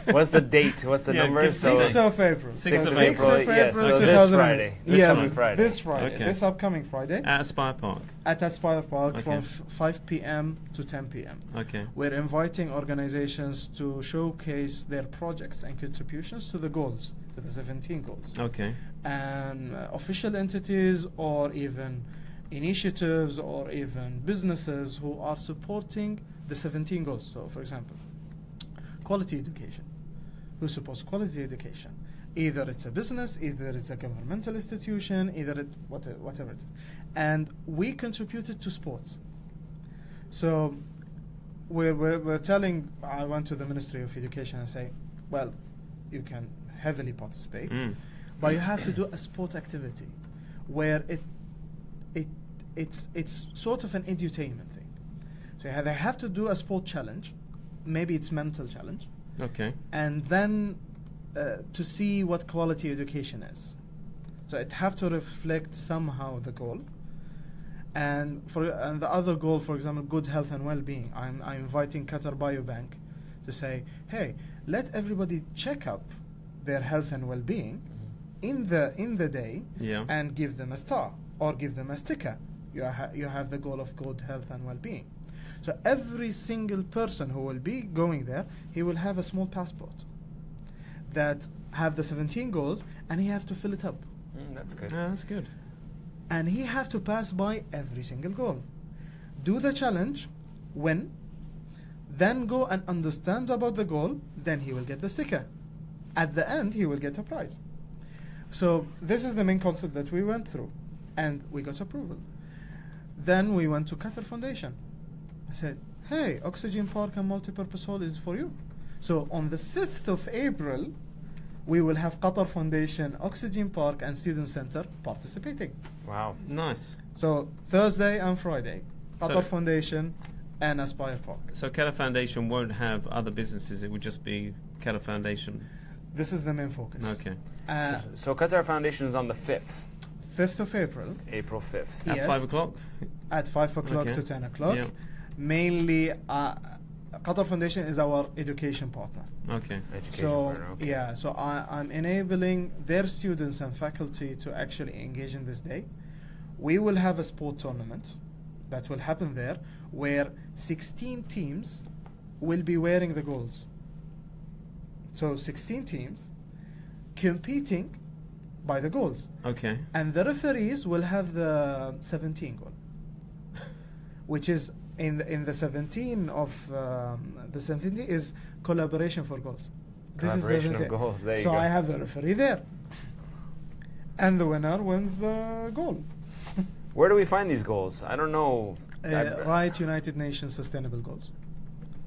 What's the date? What's the Yeah, number? give 6th of April. 6th of So April, 6th of April, yes. So this 2000 Friday. This yes, coming Friday. this Friday. Okay. This upcoming Friday At Aspire Park. at Aspire Park Okay. from 5 p.m. to 10 p.m. Okay. We're inviting organizations to showcase their projects and contributions to the goals, to the 17 goals. Okay. And official entities or even initiatives or even businesses who are supporting the 17 goals. So, for example, quality education. Who supports quality education? Either it's a business, either it's a governmental institution, either whatever it is. And we contributed to sports. So we're telling, I went to the Ministry of Education and say, well, you can heavily participate, but you have to do a sport activity where it's sort of an edutainment thing. So they have to do a sport challenge, maybe it's mental challenge, Okay. and then to see what quality education is. So it have to reflect somehow the goal. And the other goal, for example, good health and well-being. I'm inviting Qatar Biobank to say, hey, let everybody check up their health and well-being in the day, Yeah. and give them a star or give them a sticker. You have the goal of good health and well-being. So every single person who will be going there, he will have a small passport that have the 17 goals, and he have to fill it up. That's good. Yeah, that's good. And he have to pass by every single goal. Do the challenge, win, then go and understand about the goal, then he will get the sticker. At the end, he will get a prize. So this is the main concept that we went through, and we got approval. Then we went to Qatar Foundation. I said, hey, Oxygen Park and Multipurpose Hall is for you. So on the 5th of April, we will have Qatar Foundation, Oxygen Park and Student Center participating. Wow. Nice. So Thursday and Friday, Qatar So- Foundation and Aspire Park. So Qatar Foundation won't have other businesses. It would just be Qatar Foundation. This is the main focus. Okay. So Qatar Foundation is on the 5th, 5th of April April 5th. At Yes. 5 o'clock. at 5 o'clock Okay. to 10 o'clock. Yeah. Mainly, Qatar Foundation is our education partner. Okay. Education So partner, okay. yeah, so I'm enabling their students and faculty to actually engage in this day. We will have a sport tournament that will happen there, where 16 teams will be wearing the goals. So 16 teams competing by the goals, Okay. and the referees will have the 17 goal, which is in the 17 of the 17 is collaboration for goals. This is the Collaboration of 17. goals, there you So go. I have the referee there, and the winner wins the goal. Where do we find these goals? I don't know. Right, United Nations Sustainable Goals.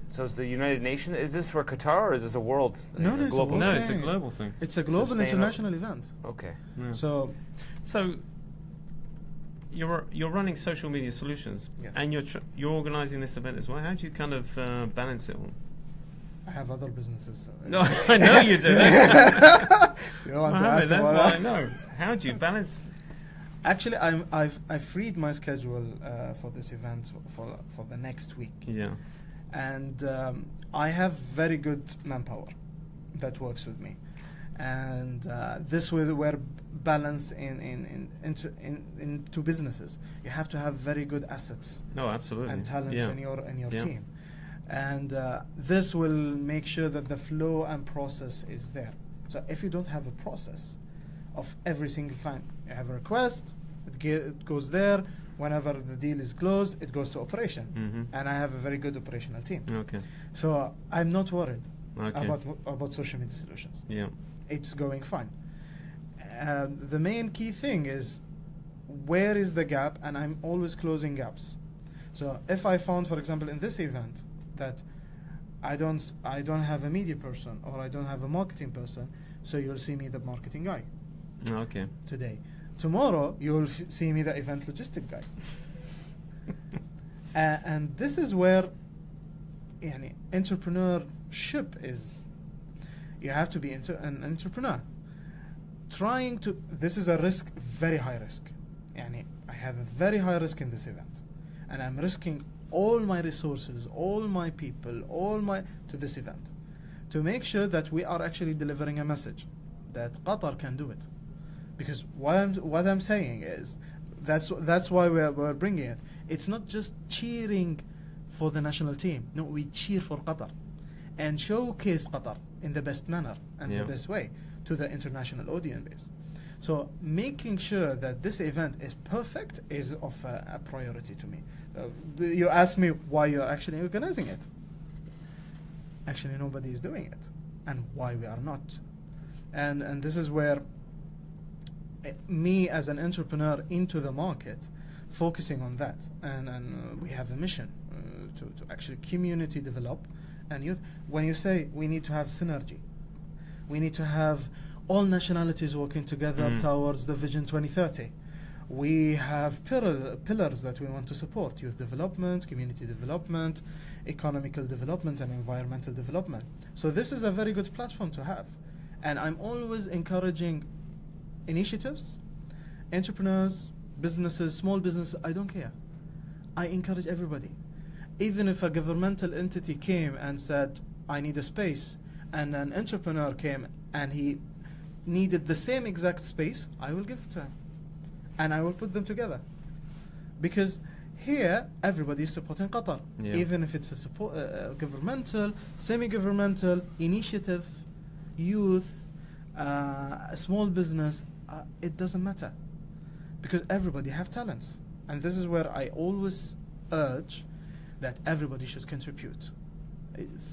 So it's the United Nations. Is this for Qatar or is this a world? No, no, it's a global. world No, it's a thing. global thing. It's a global Sustainable. international event. Okay. Yeah. So So you're running social media solutions, Yes. and you're organising this event as well. How do you kind of balance it all? I have other businesses. So No, I know you do. if you want to Mohammed, ask that's about why that. I know. How do you balance? Actually, I've freed my schedule for this event for the next week, Yeah. and I have very good manpower. that works with me, and this was where balance into businesses. You have to have very good assets. No, absolutely. And talents in your Yeah. team, and this will make sure that the flow and process is there. So if you don't have a process of every single client, you have a request, it goes there. Whenever the deal is closed, it goes to operation, and I have a very good operational team. Okay. So I'm not worried Okay. about social media solutions. Yeah. It's going fine. The main key thing is where is the gap, and I'm always closing gaps. So if I found, for example, in this event that I don't have a media person or I don't have a marketing person, so you'll see me the marketing guy Okay. today. Tomorrow you'll see me the event logistic guy. And this is where entrepreneurship is. You have to be an entrepreneur. This is a risk, very high risk. I have a very high risk in this event, and I'm risking all my resources, all my people, to this event, to make sure that we are actually delivering a message that Qatar can do it. Because what I'm saying is that's why we're bringing it. It's not just cheering for the national team. No, we cheer for Qatar and showcase Qatar in the best manner and the best way to the international audience base. So making sure that this event is perfect is of a priority to me. You ask me why you're actually organizing it. Actually, nobody is doing it, and why we are not. And this is where me as an entrepreneur into the market, focusing on that, and we have a mission to actually community develop and youth. When you say we need to have synergy, we need to have all nationalities working together towards the Vision 2030. We have pillars that we want to support: youth development, community development, economical development, and environmental development. So this is a very good platform to have. And I'm always encouraging initiatives, entrepreneurs, businesses, small businesses, I don't care. I encourage everybody. Even if a governmental entity came and said, I need a space, and an entrepreneur came and he needed the same exact space, I will give it to him. And I will put them together. Because here, everybody is supporting Qatar. Yeah. Even if it's a governmental, semi-governmental initiative, youth, a small business, it doesn't matter. Because everybody have talents. And this is where I always urge that everybody should contribute.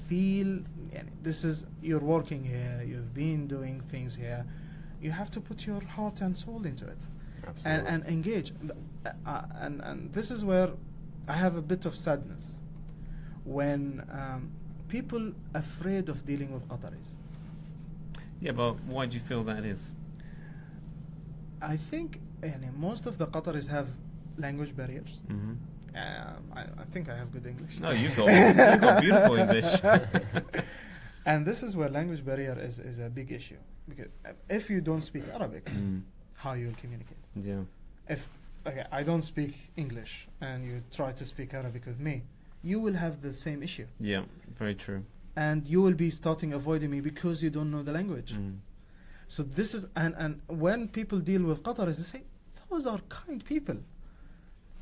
You're working here, you've been doing things here, you have to put your heart and soul into it. Absolutely. And engage. And this is where I have a bit of sadness when people afraid of dealing with Qataris. Yeah, but why do you feel that is? I think most of the Qataris have language barriers. I think I have good English. No, you've got beautiful English. And this is where language barrier is a big issue. Because if you don't speak Arabic, how you will communicate? Yeah. If I don't speak English and you try to speak Arabic with me, you will have the same issue. Yeah, very true. And you will be starting avoiding me because you don't know the language. So this is and when people deal with Qataris, they say those are kind people.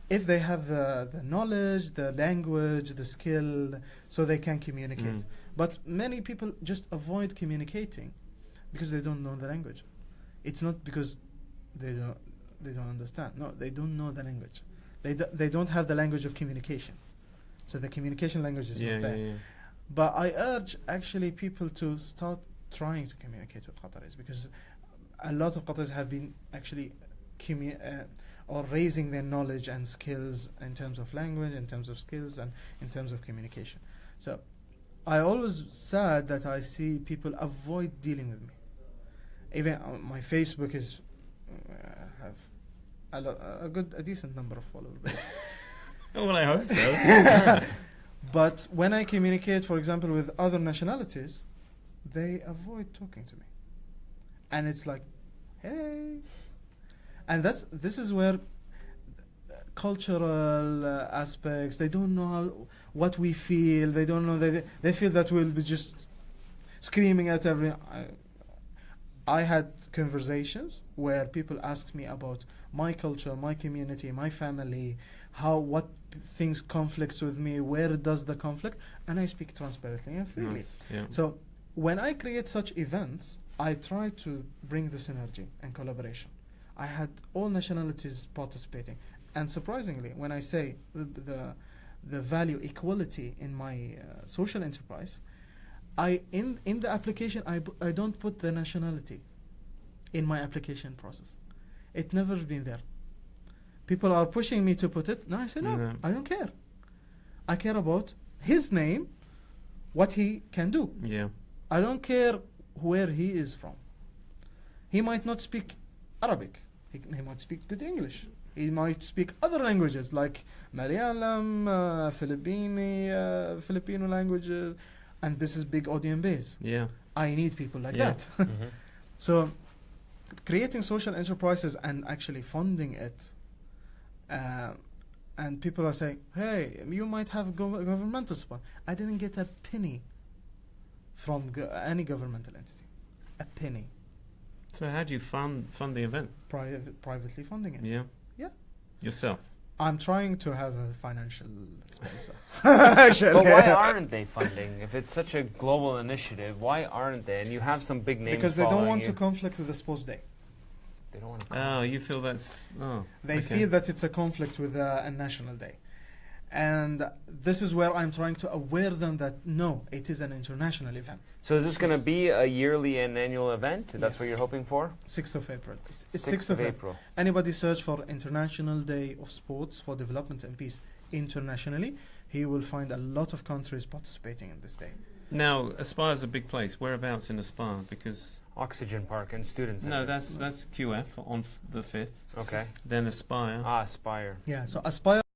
If they have the knowledge, the language, the skill, so they can communicate. But many people just avoid communicating because they don't know the language. It's not because they don't understand. No, they don't know the language. They don't have the language of communication. So the communication language is not there. Yeah. But I urge actually people to start trying to communicate with Qataris, because a lot of Qataris have been actually or raising their knowledge and skills in terms of language, in terms of skills, and in terms of communication. So I always sad that I see people avoid dealing with me. Even my Facebook is have a decent number of followers. Oh, well, I hope so. But when I communicate, for example, with other nationalities, they avoid talking to me. And it's like, hey. And this is where cultural aspects, they don't know what we feel, they don't know, they feel that we'll be just screaming at everyone. I had conversations where people asked me about my culture, my community, my family, what things conflicts with me, where does the conflict, and I speak transparently and freely. Nice. Yeah. So when I create such events, I try to bring the synergy and collaboration. I had all nationalities participating, and surprisingly, when I say the value equality in my social enterprise, in the application I don't put the nationality in my application process. It never been there. People are pushing me to put it. No, I say no. I don't care. I care about his name, what he can do. Yeah. I don't care where he is from. He might not speak Arabic. He might speak good English. He might speak other languages like Malayalam, Filipino languages, and this is big audience base. Yeah. I need people like Yeah. that. So, creating social enterprises and actually funding it, and people are saying, "Hey, you might have governmental support." I didn't get a penny from any governmental entity, a penny. So how do you fund the event? Privately funding it. Yeah. Yeah. Yourself. I'm trying to have a financial sponsor. Actually, But why aren't they funding? If it's such a global initiative, why aren't they? And you have some big names because they don't following want you. to conflict with the sports day. They don't want to. Oh, you feel that's... Oh, They okay. feel that it's a conflict with a national day. And this is where I'm trying to aware them that no, it is an international event. So is this going to be a yearly and annual event? That's what Yes. you're hoping for? 6th of April. It's 6th of April. Anybody search for International Day of Sports for Development and Peace internationally, he will find a lot of countries participating in this day. Now, Aspire's a big place. Whereabouts in Aspire? Because... Oxygen Park and Students No, Center. that's QF on the 5th. Okay. Then Aspire. Aspire. Yeah, so Aspire